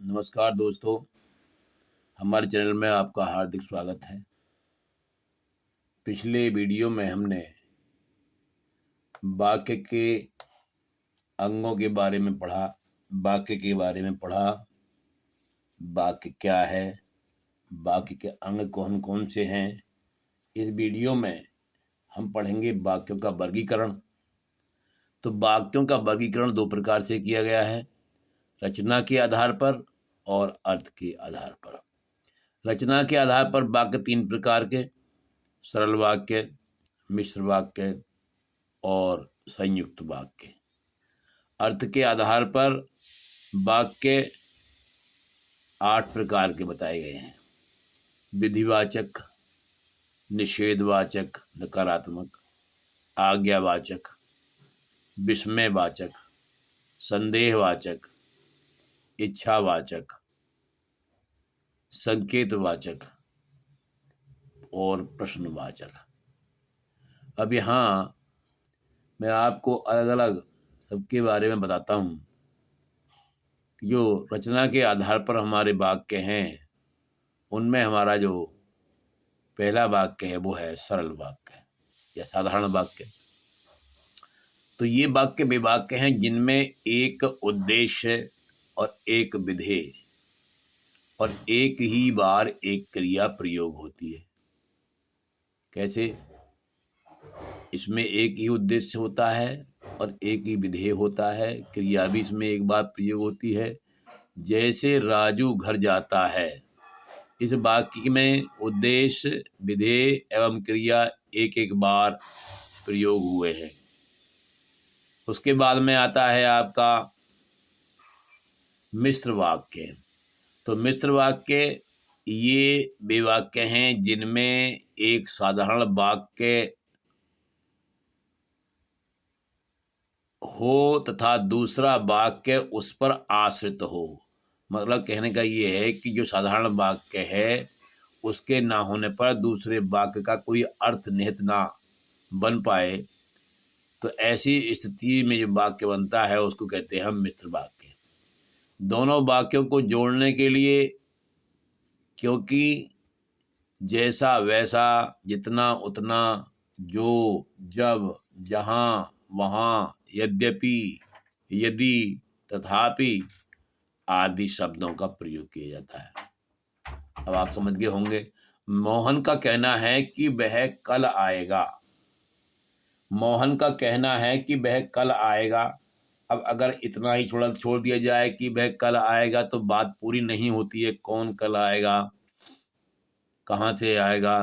नमस्कार दोस्तों, हमारे चैनल में आपका हार्दिक स्वागत है। पिछले वीडियो में हमने वाक्य के अंगों के बारे में पढ़ा, वाक्य के बारे में पढ़ा, वाक्य क्या है, वाक्य के अंग कौन कौन से हैं। इस वीडियो में हम पढ़ेंगे वाक्यों का वर्गीकरण। तो वाक्यों का वर्गीकरण दो प्रकार से किया गया है, रचना के आधार पर और अर्थ के आधार पर। रचना के आधार पर वाक्य तीन प्रकार के, सरल वाक्य, मिश्र वाक्य और संयुक्त वाक्य। अर्थ के आधार पर वाक्य 8 प्रकार के बताए गए हैं। विधिवाचक, निषेधवाचक नकारात्मक, आज्ञावाचक, विस्मयवाचक, संदेहवाचक, इच्छावाचक, संकेतवाचक और प्रश्नवाचक। अब यहाँ मैं आपको अलग अलग सबके बारे में बताता हूँ। जो रचना के आधार पर हमारे वाक्य हैं, उनमें हमारा जो पहला वाक्य है वो है सरल वाक्य या साधारण वाक्य। तो ये वाक्य वे वाक्य हैं जिनमें एक उद्देश्य और एक विधेय और एक ही बार एक क्रिया प्रयोग होती है। कैसे? इसमें एक ही उद्देश्य होता है और एक ही विधेय होता है, क्रिया भी इसमें एक बार प्रयोग होती है। जैसे राजू घर जाता है, इस वाक्य में उद्देश्य, विधेय एवं क्रिया एक एक बार प्रयोग हुए हैं। उसके बाद में आता है आपका मिश्र वाक्य। तो मिश्र वाक्य ये वे वाक्य हैं जिनमें एक साधारण वाक्य हो तथा दूसरा वाक्य उस पर आश्रित हो। मतलब कहने का ये है कि जो साधारण वाक्य है उसके ना होने पर दूसरे वाक्य का कोई अर्थ निहित ना बन पाए, तो ऐसी स्थिति में जो वाक्य बनता है उसको कहते हैं हम मिश्र वाक्य। दोनों वाक्यों को जोड़ने के लिए, क्योंकि जैसा वैसा, जितना उतना, जो, जब, जहाँ, वहाँ, यद्यपि, यदि, तथापि आदि शब्दों का प्रयोग किया जाता है। अब आप समझ गए होंगे। मोहन का कहना है कि वह कल आएगा। मोहन का कहना है कि वह कल आएगा। अब अगर इतना ही छोड़ दिया जाए कि वह कल आएगा तो बात पूरी नहीं होती है। कौन कल आएगा, कहाँ से आएगा?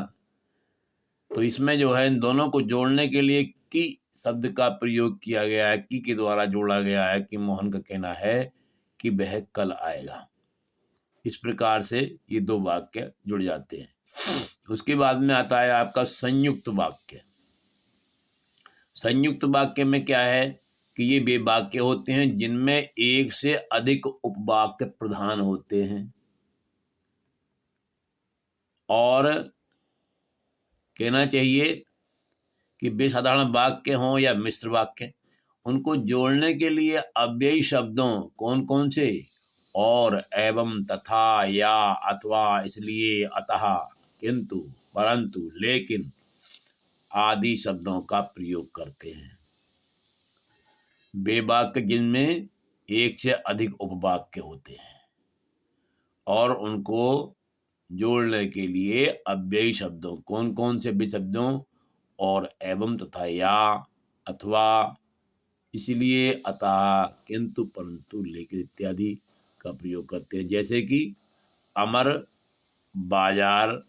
तो इसमें जो है इन दोनों को जोड़ने के लिए कि शब्द का प्रयोग किया गया है, कि के द्वारा जोड़ा गया है कि मोहन का कहना है कि वह कल आएगा। इस प्रकार से ये दो वाक्य जुड़ जाते हैं। उसके बाद में आता है आपका संयुक्त वाक्य। संयुक्त वाक्य में क्या है कि ये वे वाक्य होते हैं जिनमें एक से अधिक उपवाक्य प्रधान होते हैं और कहना चाहिए कि वे साधारण वाक्य हों या मिश्र वाक्य, उनको जोड़ने के लिए अव्ययी शब्दों कौन कौन से, और, एवं, तथा, या, अथवा, इसलिए, अतः, किंतु, परंतु, लेकिन आदि शब्दों का प्रयोग करते हैं। वे वाक्य जिनमें एक से अधिक उपवाक्य होते हैं और उनको जोड़ने के लिए अव्ययी शब्दों कौन कौन से भी शब्दों, और, एवं, तथा, या, अथवा, इसलिए, अतः, किंतु, परंतु, लेकिन इत्यादि का प्रयोग करते हैं। जैसे कि अमर बाजार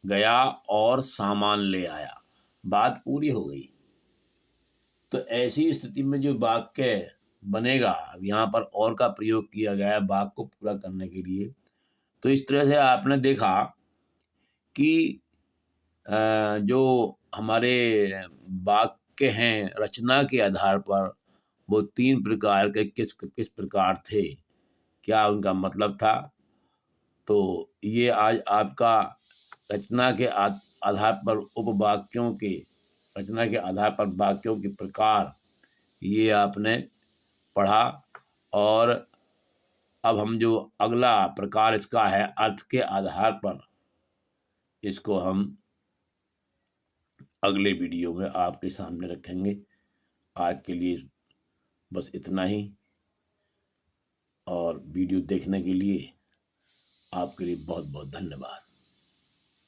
गया और सामान ले आया, बात पूरी हो गई। तो ऐसी स्थिति में जो वाक्य बनेगा, अब यहाँ पर और का प्रयोग किया गया है वाक्य को पूरा करने के लिए। तो इस तरह से आपने देखा कि जो हमारे वाक्य हैं रचना के आधार पर वो 3 प्रकार के किस किस प्रकार थे, क्या उनका मतलब था। तो ये आज आपका रचना के आधार पर उपवाक्यों के, रचना के आधार पर वाक्यों के प्रकार, ये आपने पढ़ा। और अब हम जो अगला प्रकार इसका है अर्थ के आधार पर, इसको हम अगले वीडियो में आपके सामने रखेंगे। आज के लिए बस इतना ही, और वीडियो देखने के लिए आपके लिए बहुत बहुत धन्यवाद।